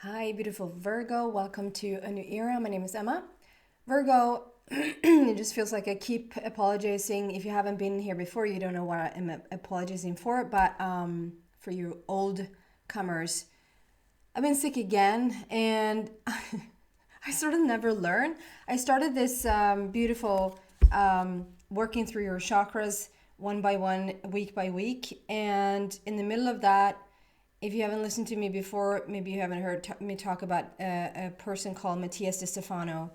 Hi, beautiful Virgo. Welcome to a new era. My name is Emma. Virgo, it just feels like I keep apologizing. If you haven't been here before, you don't know what I'm apologizing for. But for you old comers, I've been sick again, and I sort of never learn. I started this beautiful working through your chakras one by one, week by week, and in the middle of that, if you haven't listened to me before, maybe you haven't heard me talk about a person called Matthias De Stefano,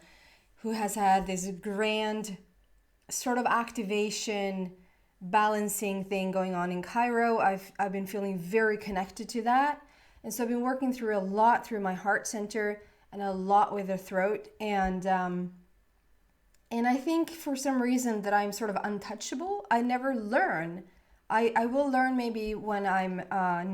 who has had this grand sort of activation, balancing thing going on in Cairo. I've been feeling very connected to that. And so I've been working through a lot through my heart center and a lot with the throat. And I think for some reason that I'm sort of untouchable. I never learn. I will learn maybe when I'm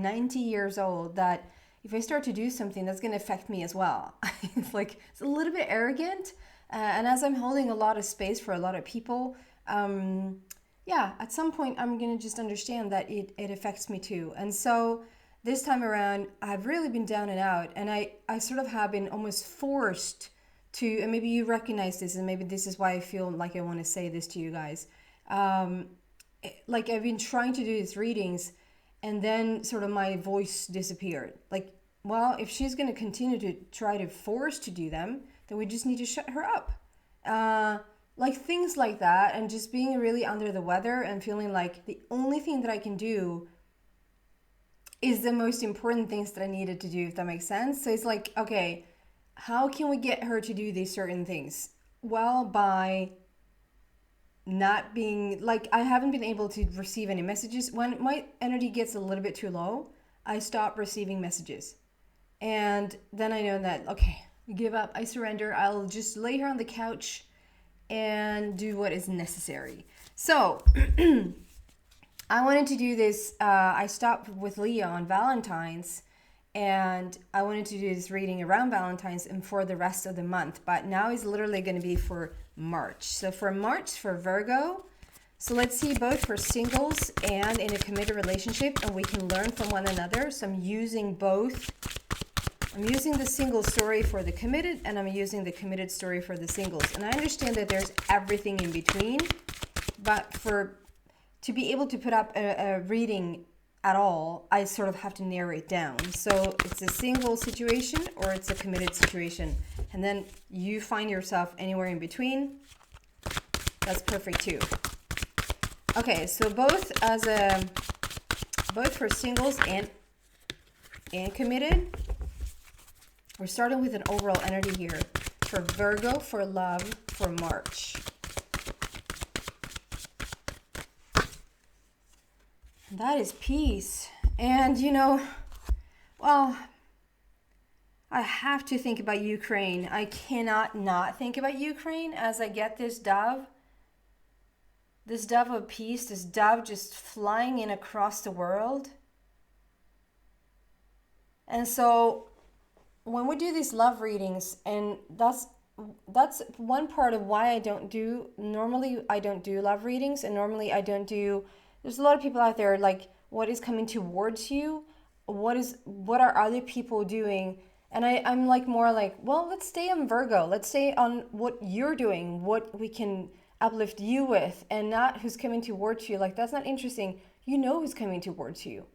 90 years old that if I start to do something, that's going to affect me as well. It's a little bit arrogant. And as I'm holding a lot of space for a lot of people, at some point I'm going to just understand that it affects me too. And so this time around, I've really been down and out. And I sort of have been almost forced to, and maybe you recognize this, and maybe this is why I feel like I want to say this to you guys. Like I've been trying to do these readings and then sort of my voice disappeared. Like, well, if she's going to continue to try to force to do them, then we just need to shut her up. Like things like that, and just being really under the weather and feeling like the only thing that I can do is the most important things that I needed to do, if that makes sense. So it's like, okay, how can we get her to do these certain things? Well, by not being like, I haven't been able to receive any messages. When my energy gets a little bit too low, I stop receiving messages. And then I know that, okay, I give up, I surrender. I'll just lay here on the couch and do what is necessary. So I wanted to do this. I stopped with Leah on Valentine's, and I wanted to do this reading around Valentine's and for the rest of the month. But now it's literally going to be for March. So for March, for Virgo, so let's see both for singles and in a committed relationship, and we can learn from one another. So I'm using both. I'm using the single story for the committed, and I'm using the committed story for the singles. And I understand that there's everything in between, but to be able to put up a reading at all, I sort of have to narrow it down. So it's a single situation or it's a committed situation. And then you find yourself anywhere in between. That's perfect too. Okay, so both for singles and committed. We're starting with an overall energy here for Virgo, for love, for March. That is peace. And well, I have to think about Ukraine. I cannot not think about Ukraine as I get this dove of peace, this dove just flying in across the world. And so when we do these love readings, and that's one part of why I don't do love readings, and normally I don't do. There's a lot of people out there like, what is coming towards you? What are other people doing? And I'm like more like, well, let's stay on Virgo. Let's stay on what you're doing, what we can uplift you with, and not who's coming towards you. Like, that's not interesting. You know who's coming towards you.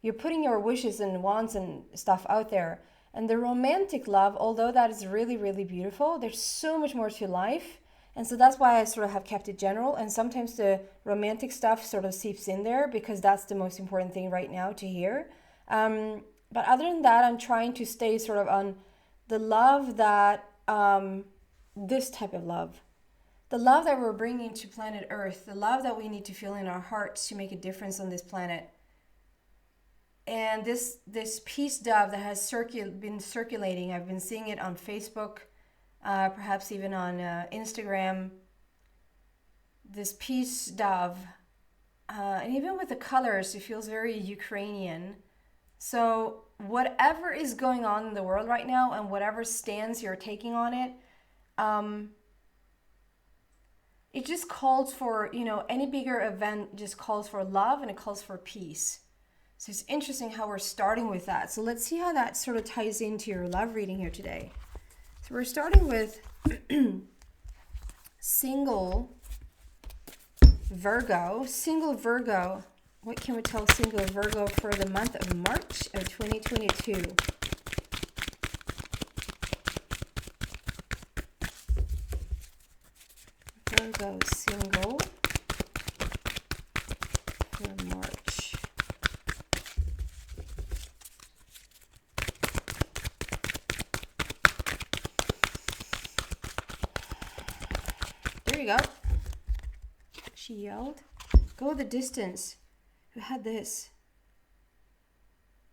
You're putting your wishes and wants and stuff out there. And the romantic love, although that is really, really beautiful, there's so much more to life. And so that's why I sort of have kept it general. And sometimes the romantic stuff sort of seeps in there because that's the most important thing right now to hear. But other than that, I'm trying to stay sort of on the love that, this type of love. The love that we're bringing to planet Earth. The love that we need to feel in our hearts to make a difference on this planet. And this peace dove that has been circulating, I've been seeing it on Facebook, perhaps even on Instagram. This peace dove, and even with the colors, it feels very Ukrainian. So whatever is going on in the world right now, and whatever stance you're taking on it, it just calls for, any bigger event just calls for love, and it calls for peace. So it's interesting how we're starting with that. So let's see how that sort of ties into your love reading here today. So we're starting with single Virgo. Single Virgo. What can we tell single Virgo for the month of March of 2022? Virgo single for March. There you go. She yelled. Go the distance. Who had this?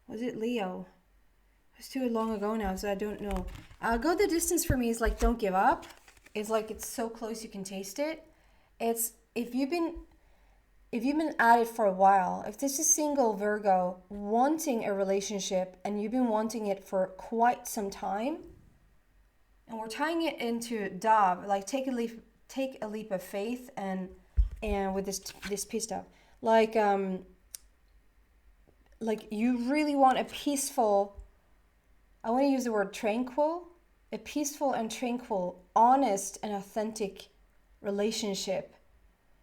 Was it Leo? It was too long ago now, so I don't know. Go the distance for me is like don't give up. It's like it's so close you can taste it. It's if you've been at it for a while, if this is single Virgo wanting a relationship and you've been wanting it for quite some time, and we're tying it into dove, like take a leap of faith and with this piece stuff, like you really want a peaceful, I want to use the word tranquil, a peaceful and tranquil, honest and authentic relationship.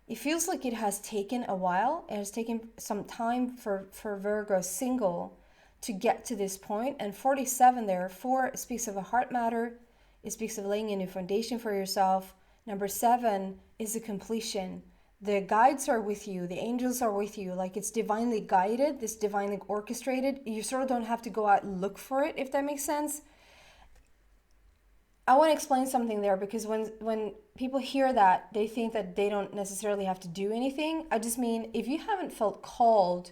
It feels like it has taken a while. It has taken some time for Virgo single to get to this point. And 47 there, 4 speaks of a heart matter. It speaks of laying a new foundation for yourself. Number 7 is the completion. The guides are with you. The angels are with you. Like it's divinely guided. It's divinely orchestrated. You sort of don't have to go out and look for it, if that makes sense. I want to explain something there because when people hear that, they think that they don't necessarily have to do anything. I just mean if you haven't felt called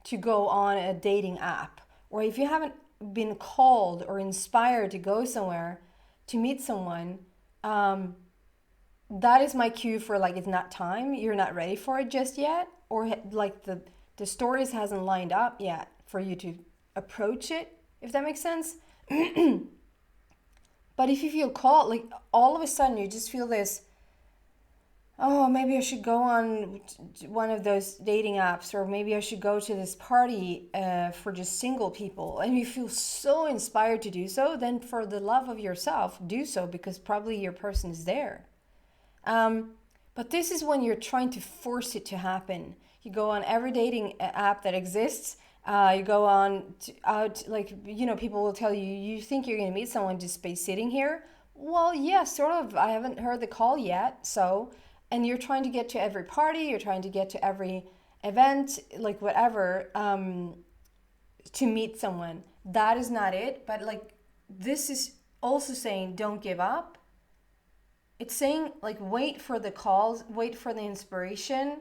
to go on a dating app, or if you haven't been called or inspired to go somewhere to meet someone, that is my cue for like it's not time. You're not ready for it just yet, or like the stories hasn't lined up yet for you to approach it, if that makes sense. But if you feel called, like all of a sudden you just feel this, oh, maybe I should go on one of those dating apps, or maybe I should go to this party for just single people, and you feel so inspired to do so, then for the love of yourself, do so, because probably your person is there. But this is when you're trying to force it to happen. You go on every dating app that exists. You go on like, you know, people will tell you, you think you're going to meet someone just by sitting here. Well, yeah, sort of. I haven't heard the call yet. So, and you're trying to get to every party. You're trying to get to every event, like whatever, to meet someone. That is not it. But like, this is also saying, don't give up. It's saying like, wait for the calls, wait for the inspiration.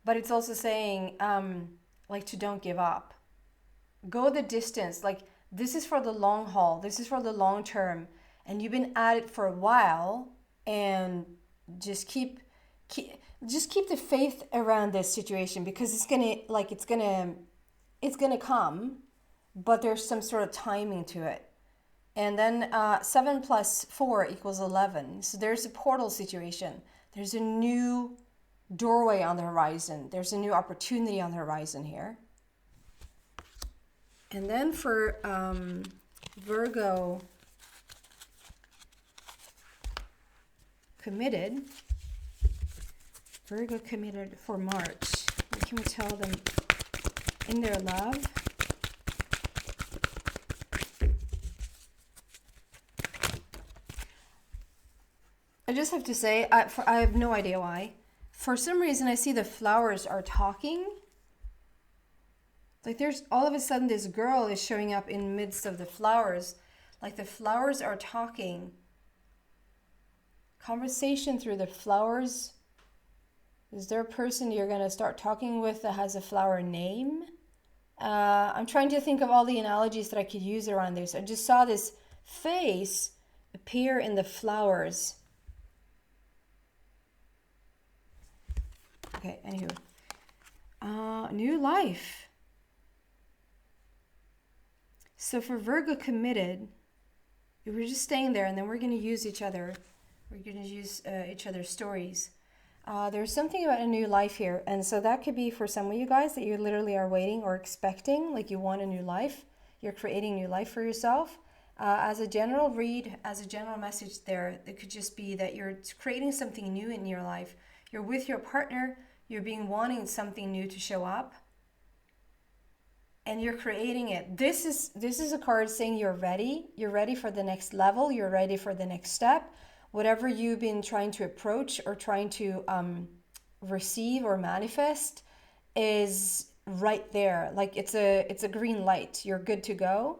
But it's also saying, like to don't give up. Go the distance. Like this is for the long haul. This is for the long term. And you've been at it for a while, and just keep the faith around this situation, because it's gonna come, but there's some sort of timing to it. And then 7 plus 4 equals 11. So there's a portal situation. There's a new doorway on the horizon. There's a new opportunity on the horizon here. And then for Virgo committed for March. What can we tell them in their love? I just have to say, I have no idea why. For some reason, I see the flowers are talking. Like there's all of a sudden this girl is showing up in the midst of the flowers. Like the flowers are talking. Conversation through the flowers. Is there a person you're going to start talking with that has a flower name? I'm trying to think of all the analogies that I could use around this. I just saw this face appear in the flowers. Okay, anywho. New life. So for Virgo committed, we're just staying there, and then we're going to use each other. We're going to use each other's stories. There's something about a new life here. And so that could be for some of you guys that you literally are waiting or expecting, like you want a new life. You're creating a new life for yourself. As a general read, as a general message there, it could just be that you're creating something new in your life. You're with your partner, you're being wanting something new to show up, and you're creating it. This is a card saying you're ready. You're ready for the next level. You're ready for the next step. Whatever you've been trying to approach or trying to receive or manifest is right there. Like it's a green light. You're good to go.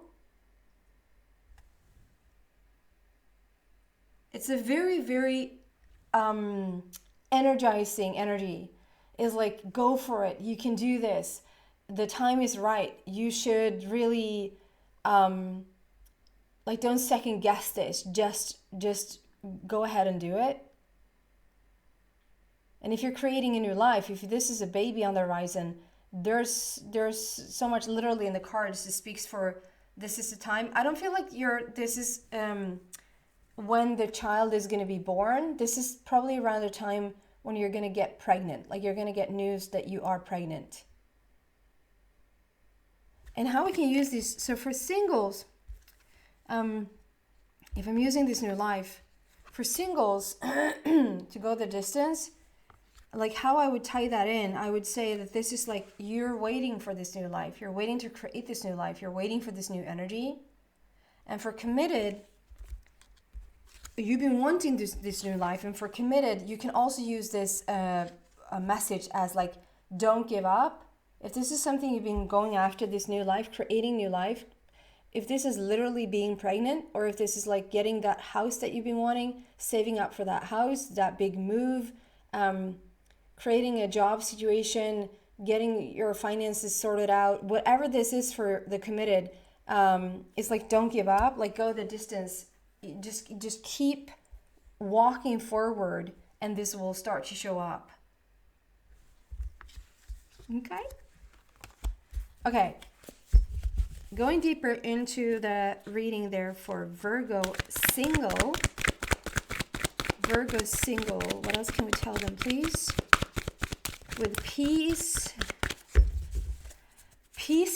It's a very, very energizing energy. Is like, go for it. You can do this. The time is right. You should really like, don't second guess this. Just go ahead and do it. And if you're creating a new life, if this is a baby on the horizon, there's so much literally in the cards that speaks for this is the time. I don't feel like this is when the child is going to be born. This is probably around the time when you're going to get pregnant. Like, you're going to get news that you are pregnant. And how we can use this. So for singles, if I'm using this new life, for singles to go the distance, like how I would tie that in, I would say that this is like, you're waiting for this new life. You're waiting to create this new life. You're waiting for this new energy. And for committed, you've been wanting this new life. And for committed, you can also use this a message as like, don't give up. If this is something you've been going after, this new life, creating new life, if this is literally being pregnant, or if this is like getting that house that you've been wanting, saving up for that house, that big move, creating a job situation, getting your finances sorted out, whatever this is for the committed, it's like, don't give up, like go the distance. Just keep walking forward, and this will start to show up. Okay. Going deeper into the reading there for Virgo single. What else can we tell them, please? With peace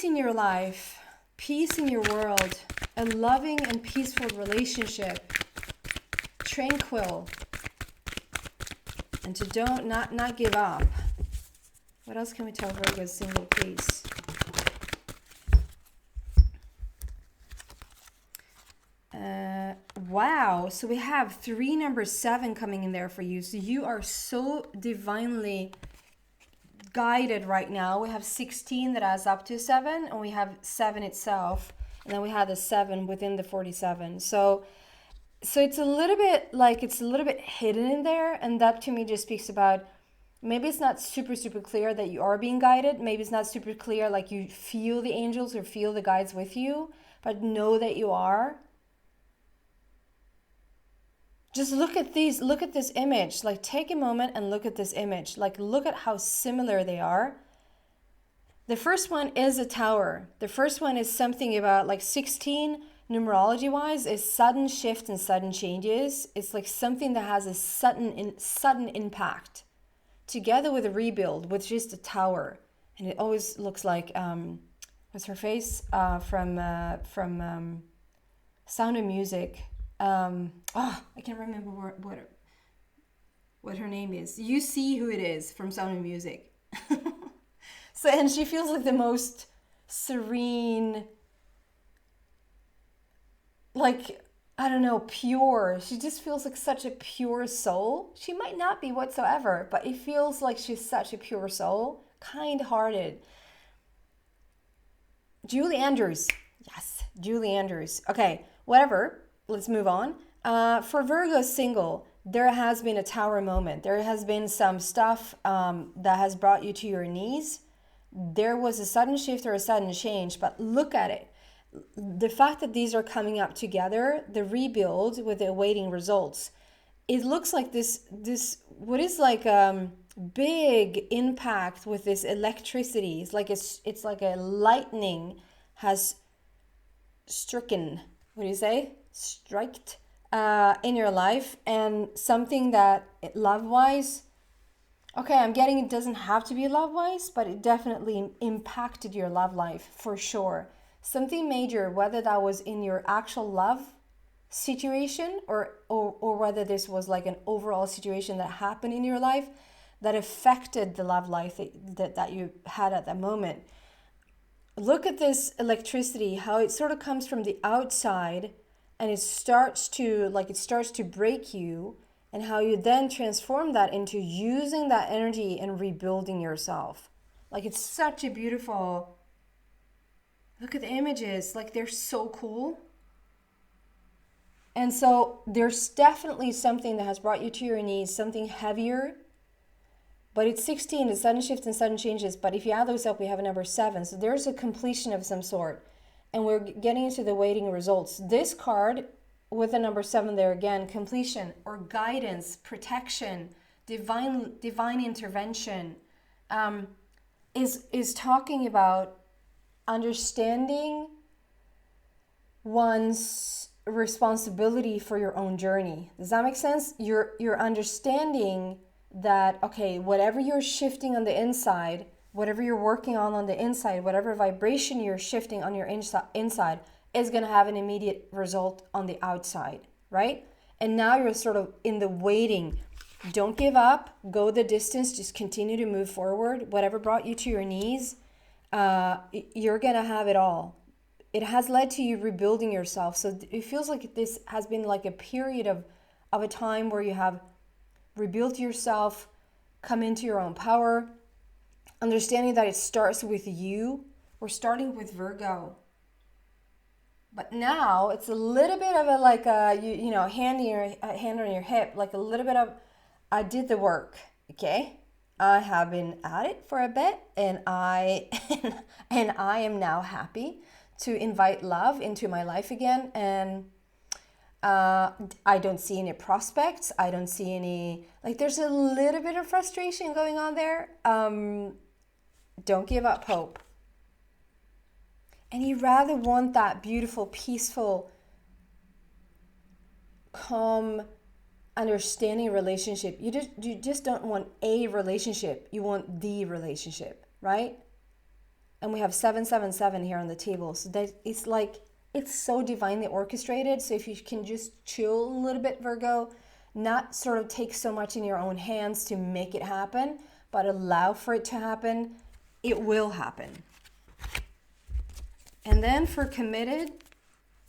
in your life, peace in your world, a loving and peaceful relationship, tranquil, and to not give up. What else can we tell Virgo single, please? Wow, so we have 3 number 7 coming in there for you. So you are so divinely guided right now. We have 16 that adds up to 7, and we have 7 itself, and then we have the 7 within the 47. So it's a little bit hidden in there, and that to me just speaks about, maybe it's not super clear that you are being guided. Maybe it's not super clear, like you feel the angels or feel the guides with you, but know that you are. Just look at this image. Like, take a moment and look at this image. Like, look at how similar they are. The first one is a tower. The first one is something about like 16 numerology wise is sudden shift and sudden changes. It's like something that has a sudden impact together with a rebuild, with just a tower. And it always looks like what's her face from Sound of Music. I can't remember what her name is. You see who it is from Sound of Music. So, and she feels like the most serene, like, I don't know, pure. She just feels like such a pure soul. She might not be whatsoever, but it feels like she's such a pure soul, kind-hearted. Julie Andrews. Yes, Julie Andrews. Okay, whatever. Let's move on. For Virgo single, there has been a tower moment. There has been some stuff that has brought you to your knees. There was a sudden shift or a sudden change, but look at it. The fact that these are coming up together, the rebuild with the awaiting results, it looks like this what is like big impact with this electricity. It's like a lightning has stricken. What do you say? Striked in your life, and something that love-wise Okay, I'm getting it doesn't have to be love-wise, but it definitely impacted your love life for sure. Something major, whether that was in your actual love situation or whether this was like an overall situation that happened in your life that affected the love life that you had at that moment. Look at this electricity, how it sort of comes from the outside and it starts to break you, and how you then transform that into using that energy and rebuilding yourself. Like, it's such a beautiful, look at the images, like they're so cool. And so there's definitely something that has brought you to your knees, something heavier. But it's 16, it's sudden shifts and sudden changes. But if you add those up, we have a number 7. So there's a completion of some sort. And we're getting into the waiting results. This card with the number 7 there again, completion or guidance, protection, divine intervention, is talking about understanding one's responsibility for your own journey. Does that make sense? You're understanding that, okay, whatever you're shifting on the inside, whatever you're working on the inside, whatever vibration you're shifting on your inside is going to have an immediate result on the outside, right? And now you're sort of in the waiting. Don't give up, go the distance, just continue to move forward. Whatever brought you to your knees, you're going to have it all. It has led to you rebuilding yourself. So it feels like this has been like a period of a time where you have rebuilt yourself, come into your own power, understanding that it starts with you. We're starting with Virgo. But now it's a little bit of a like a, hand on your hip, like a little bit of, I did the work, okay? I have been at it for a bit, and I am now happy to invite love into my life again. And I don't see any prospects. I don't see any, like, there's a little bit of frustration going on there. Don't give up hope. And you rather want that beautiful, peaceful, calm, understanding relationship. You just don't want a relationship. You want the relationship, right? And we have 777 here on the table. So that it's like, it's so divinely orchestrated. So if you can just chill a little bit, Virgo, not sort of take so much in your own hands to make it happen, but allow for it to happen, it will happen. And then for committed,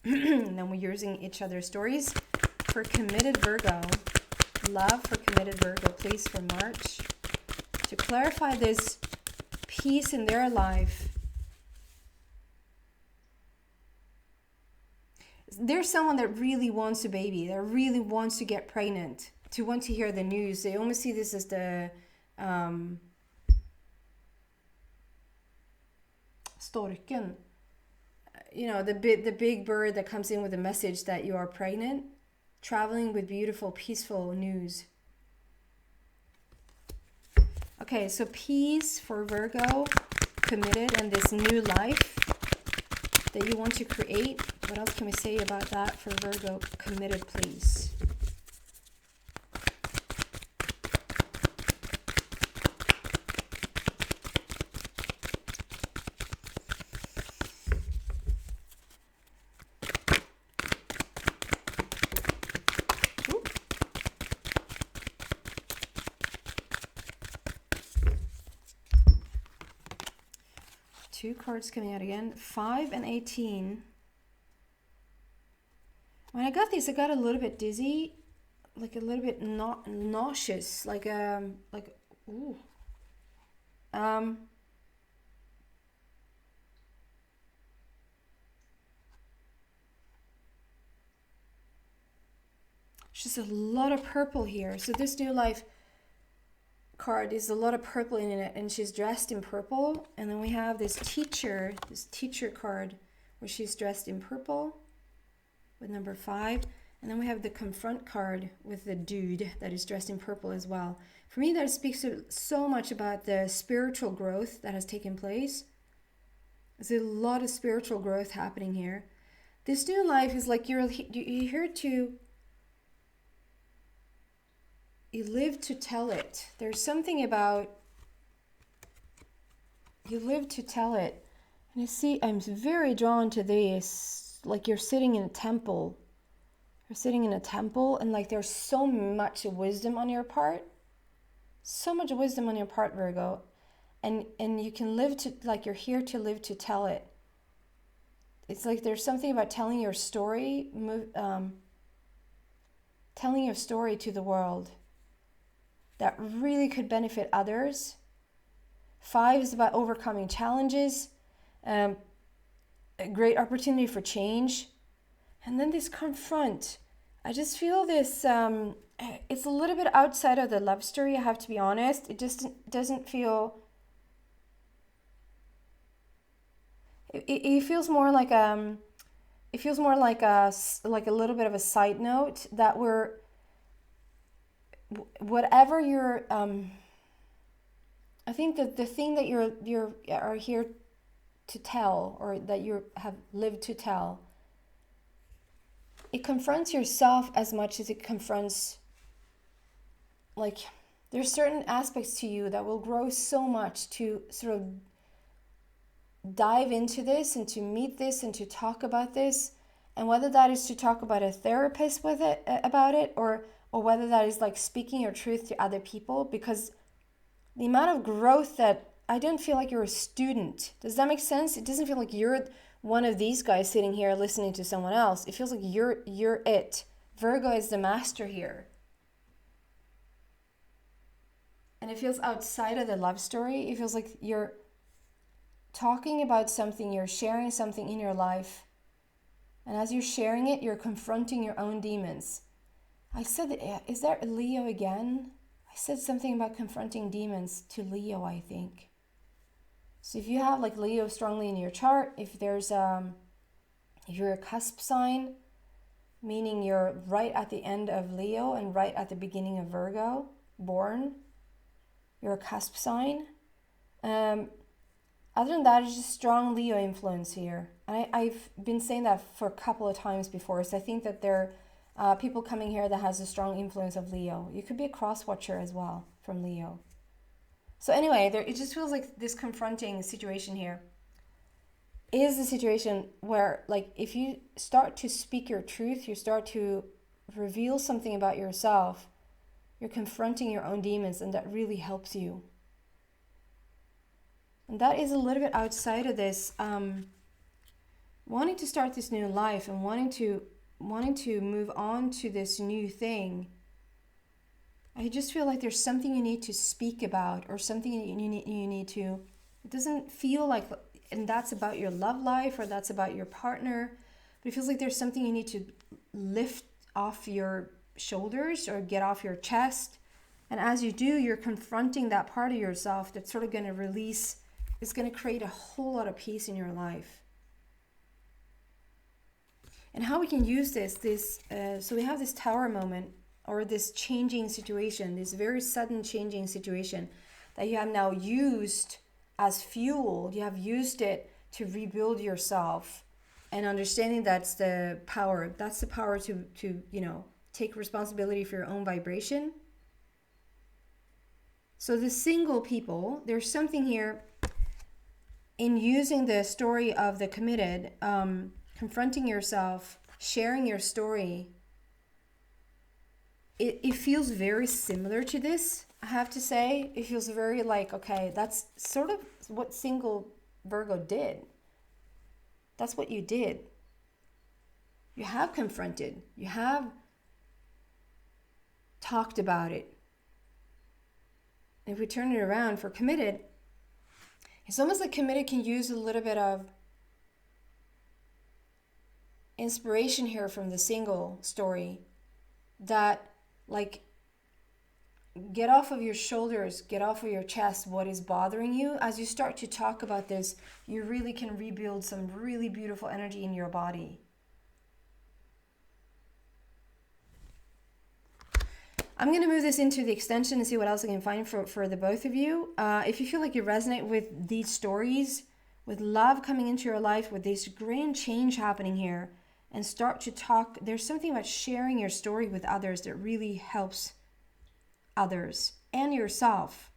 and then we're using each other's stories. For committed Virgo, love for committed Virgo, please, for March. To clarify this peace in their life. There's someone that really wants a baby, that really wants to get pregnant, to want to hear the news. They almost see this as the storken. You know, the big bird that comes in with a message that you are pregnant, traveling with beautiful, peaceful news. Okay, so peace for Virgo, committed, and this new life that you want to create. What else can we say about that for Virgo, committed, please? Two cards coming out again, 5 and 18. When I got these, I got a little bit dizzy, like a little bit nauseous, like ooh. It's just a lot of purple here. So this new life card is a lot of purple in it, and she's dressed in purple. And then we have this teacher card where she's dressed in purple with number 5. And then we have the confront card with the dude that is dressed in purple as well. For me, that speaks so much about the spiritual growth that has taken place. There's a lot of spiritual growth happening here. This new life is like you're here to you live to tell it. There's something about you live to tell it. And I see, I'm very drawn to this, like you're sitting in a temple. You're sitting in a temple, and like there's so much wisdom on your part. So much wisdom on your part, Virgo. And you can live to, like you're here to live to tell it. It's like there's something about telling your story, telling your story to the world that really could benefit others. 5 is about overcoming challenges, a great opportunity for change. And then this confront. I just feel this, it's a little bit outside of the love story, I have to be honest. It just doesn't feel, it feels more like, it feels more like a little bit of a side note that whatever you're, I think that the thing that you are here to tell, or that you have lived to tell, it confronts yourself as much as it confronts, like, there's certain aspects to you that will grow so much to sort of dive into this and to meet this and to talk about this. And whether that is to talk about a therapist with it, about it, or whether that is like speaking your truth to other people, because the amount of growth that, I don't feel like you're a student. Does that make sense? It doesn't feel like you're one of these guys sitting here listening to someone else. It feels like you're it. Virgo is the master here. And it feels outside of the love story. It feels like you're talking about something, you're sharing something in your life. And as you're sharing it, you're confronting your own demons. I said, is that Leo again? I said something about confronting demons to Leo, I think. So if you have like Leo strongly in your chart, if there's if you're a cusp sign, meaning you're right at the end of Leo and right at the beginning of Virgo, born, you're a cusp sign. Other than that, it's just strong Leo influence here. I've been saying that for a couple of times before, so I think that there are people coming here that has a strong influence of Leo. You could be a cross-watcher as well from Leo. So anyway, it just feels like this confronting situation here is the situation where, like, if you start to speak your truth, you start to reveal something about yourself, you're confronting your own demons, and that really helps you. And that is a little bit outside of this, wanting to start this new life and wanting to move on to this new thing. I just feel like there's something you need to speak about, or something you need to, it doesn't feel like, and that's about your love life, or that's about your partner, but it feels like there's something you need to lift off your shoulders or get off your chest. And as you do, you're confronting that part of yourself that's sort of going to release, it's going to create a whole lot of peace in your life. And how we can use this, so we have this tower moment, or this changing situation, this very sudden changing situation that you have now used as fuel. You have used it to rebuild yourself, and understanding that's the power. That's the power to take responsibility for your own vibration. So the single people, there's something here in using the story of the committed, confronting yourself, sharing your story. It feels very similar to this, I have to say. It feels very like, okay, that's sort of what single Virgo did. That's what you did. You have confronted. You have talked about it. If we turn it around for committed, it's almost like committed can use a little bit of inspiration here from the single story, that, like, get off of your shoulders, get off of your chest what is bothering you. As you start to talk about this, you really can rebuild some really beautiful energy in your body. I'm going to move this into the extension and see what else I can find for the both of you. If you feel like you resonate with these stories, with love coming into your life, with this grand change happening here, and start to talk, there's something about sharing your story with others that really helps others and yourself.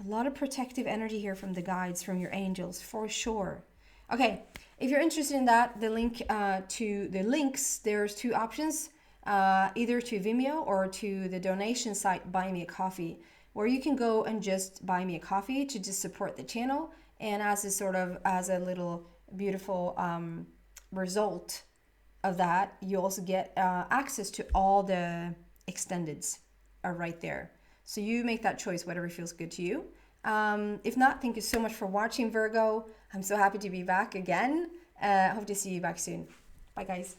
A lot of protective energy here from the guides, from your angels, for sure. Okay, if you're interested in that, the link to the links, there's two options, either to Vimeo or to the donation site Buy Me a Coffee, where you can go and just buy me a coffee to just support the channel. And as a little beautiful result of that, you also get access to all the extendeds are right there. So you make that choice, whatever feels good to you. If not, thank you so much for watching, Virgo. I'm so happy to be back again. Hope to see you back soon. Bye, guys.